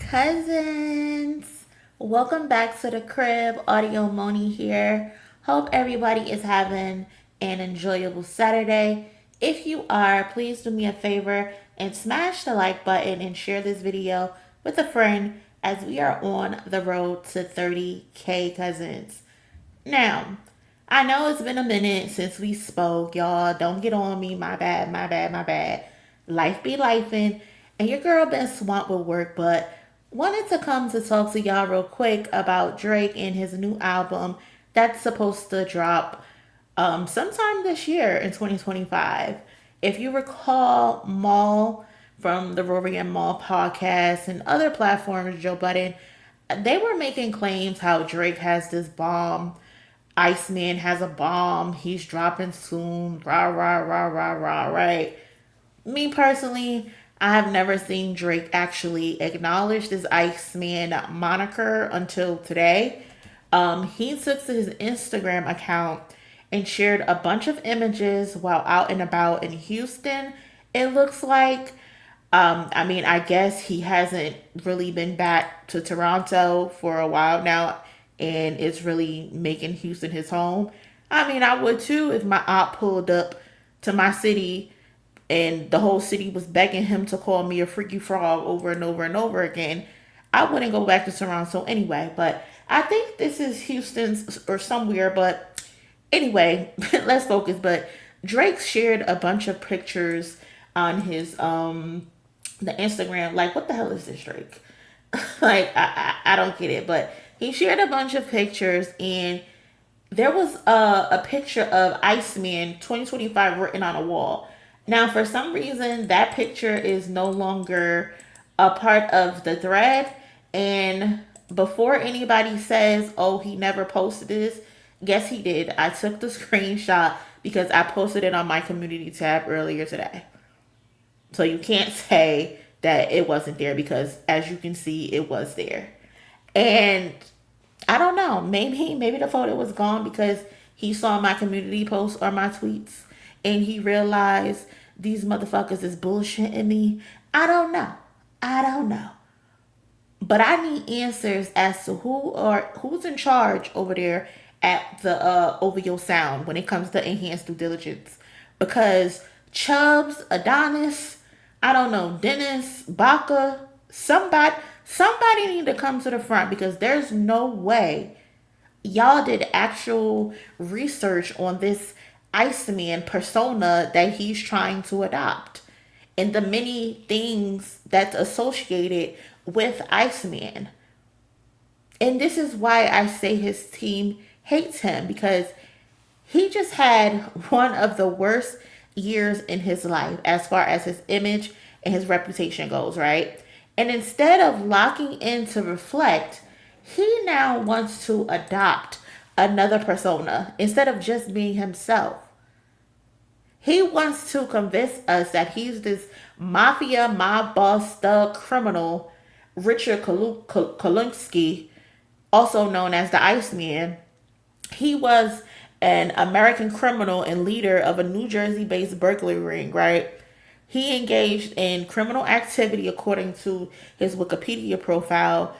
Cousins, welcome back to the crib. Audio Moni here. Hope everybody is having an enjoyable Saturday. If you are, please do me a favor and smash the like button and share this video with a friend as we are on the road to 30K cousins. Now, I know it's been a minute since we spoke, y'all. Don't get on me. My bad, my bad, my bad. Life be lifing, and your girl been swamped with work, but wanted to come to talk to y'all real quick about Drake and his new album that's supposed to drop sometime this year in 2025. If you recall, Maul from the Rory and Maul podcast and other platforms, Joe Budden, they were making claims how Drake has this bomb. Iceman has a bomb. He's dropping soon. Rah, rah, rah, rah, rah, right? Me personally, I have never seen Drake actually acknowledge this Iceman moniker until today. He took to his Instagram account and shared a bunch of images while out and about in Houston. It looks like, I guess he hasn't really been back to Toronto for a while now and is really making Houston his home. I would too if my aunt pulled up to my city and the whole city was begging him to call me a freaky frog over and over and over again. I wouldn't go back to Toronto anyway, but I think this is Houston's or somewhere. But anyway, let's focus. But Drake shared a bunch of pictures on his the Instagram. Like, what the hell is this, Drake? Like, I don't get it. But he shared a bunch of pictures, and there was a picture of Iceman 2025 written on a wall. Now, for some reason, that picture is no longer a part of the thread. And before anybody says, oh, he never posted this, yes, he did. I took the screenshot because I posted it on my community tab earlier today. So you can't say that it wasn't there because, as you can see, it was there. And I don't know, maybe the photo was gone because he saw my community posts or my tweets and he realized these motherfuckers is bullshitting me. I don't know. But I need answers as to who's in charge over there at the Ovo Sound when it comes to enhanced due diligence. Because Chubbs, Adonis, I don't know, Dennis, Baca, somebody need to come to the front because there's no way y'all did actual research on this Iceman persona that he's trying to adopt and the many things that's associated with Iceman. And this is why I say his team hates him, because he just had one of the worst years in his life as far as his image and his reputation goes, right? And instead of locking in to reflect, he now wants to adopt another persona instead of just being himself. He wants to convince us that he's this mafia, mob boss, thug, criminal, Richard Kalunsky, also known as the Iceman. He was an American criminal and leader of a New Jersey-based burglary ring, right? He engaged in criminal activity according to his Wikipedia profile.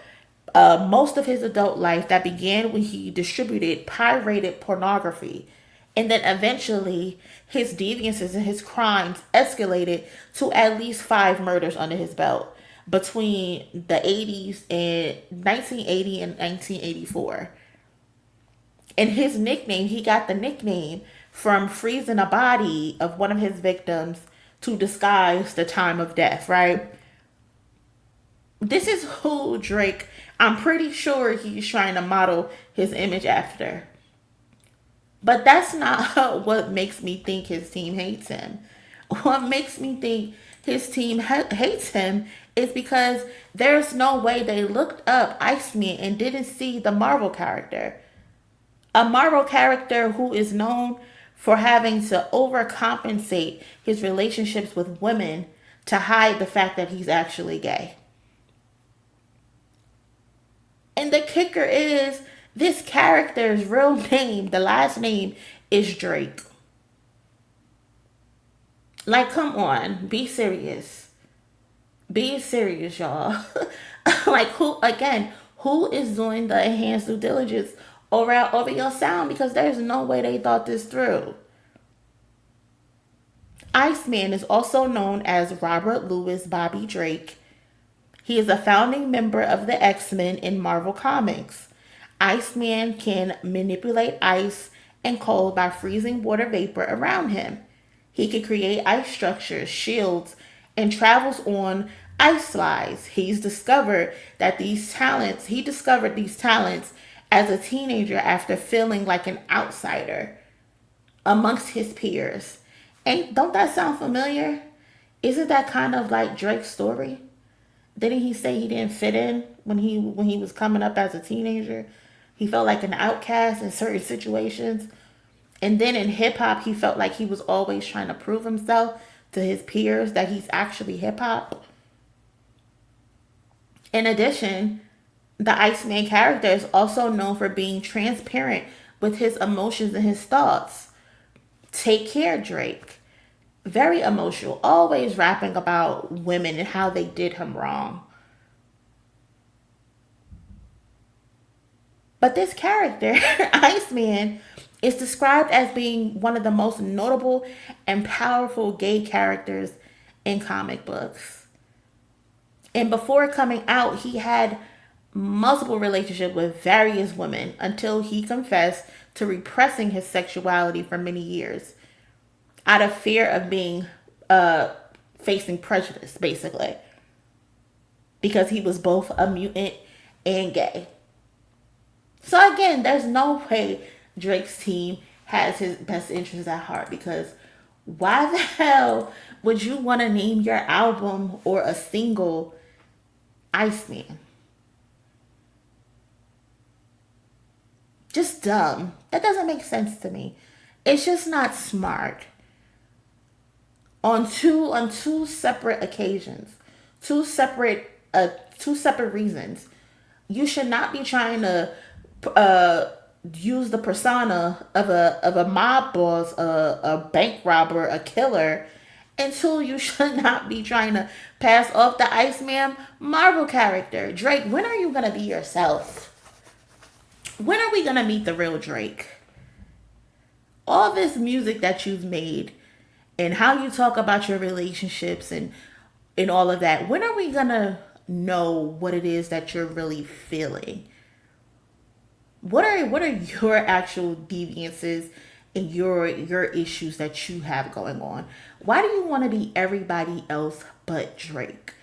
Most of his adult life that began when he distributed pirated pornography. And then eventually his deviances and his crimes escalated to at least 5 murders under his belt between the 80s and 1980 and 1984. And his nickname, he got the nickname from freezing a body of one of his victims to disguise the time of death, right? This is who Drake, I'm pretty sure he's trying to model his image after. But that's not what makes me think his team hates him. What makes me think his team hates him is because there's no way they looked up Iceman and didn't see the Marvel character. A Marvel character who is known for having to overcompensate his relationships with women to hide the fact that he's actually gay. And the kicker is, this character's real name, the last name, is Drake. Like, come on, be serious. Be serious, y'all. Like, who is doing the enhanced due diligence over your sound? Because there's no way they thought this through. Iceman is also known as Robert Louis Bobby Drake. He is a founding member of the X-Men in Marvel Comics. Iceman can manipulate ice and cold by freezing water vapor around him. He can create ice structures, shields, and travels on ice slides. He discovered these talents as a teenager after feeling like an outsider amongst his peers. Don't that sound familiar? Isn't that kind of like Drake's story? Didn't he say he didn't fit in when he was coming up as a teenager? He felt like an outcast in certain situations. And then in hip hop, he felt like he was always trying to prove himself to his peers that he's actually hip hop. In addition, the Iceman character is also known for being transparent with his emotions and his thoughts. Take care, Drake. Very emotional, always rapping about women and how they did him wrong. But this character, Iceman, is described as being one of the most notable and powerful gay characters in comic books. And before coming out, he had multiple relationships with various women until he confessed to repressing his sexuality for many years out of fear of being facing prejudice, basically, because he was both a mutant and gay. So again, there's no way Drake's team has his best interests at heart, because why the hell would you want to name your album or a single Iceman? Just dumb. That doesn't make sense to me. It's just not smart. On two separate occasions, two separate reasons, you should not be trying to use the persona of a mob boss, a bank robber, a killer. And two, you should not be trying to pass off the Iceman Marvel character. Drake, when are you gonna be yourself? When are we gonna meet the real Drake? All this music that you've made and how you talk about your relationships and all of that, when are we gonna know what it is that you're really feeling? What are your actual deviances and your issues that you have going on? Why do you want to be everybody else but Drake?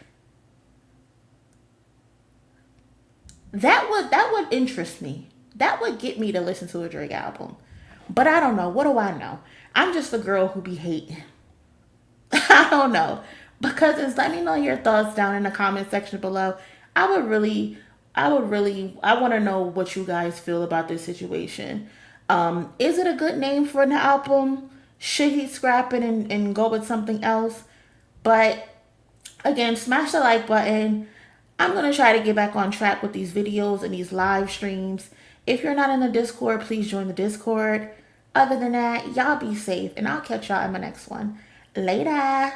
That would interest me. That would get me to listen to a Drake album. But I don't know. What do I know? I'm just a girl who be hating. I don't know. Because it's, let me know your thoughts down in the comment section below. I want to know what you guys feel about this situation. Is it a good name for an album? Should he scrap it and go with something else? But again, smash the like button. I'm going to try to get back on track with these videos and these live streams. If you're not in the Discord, please join the Discord. Other than that, y'all be safe, and I'll catch y'all in my next one. Later.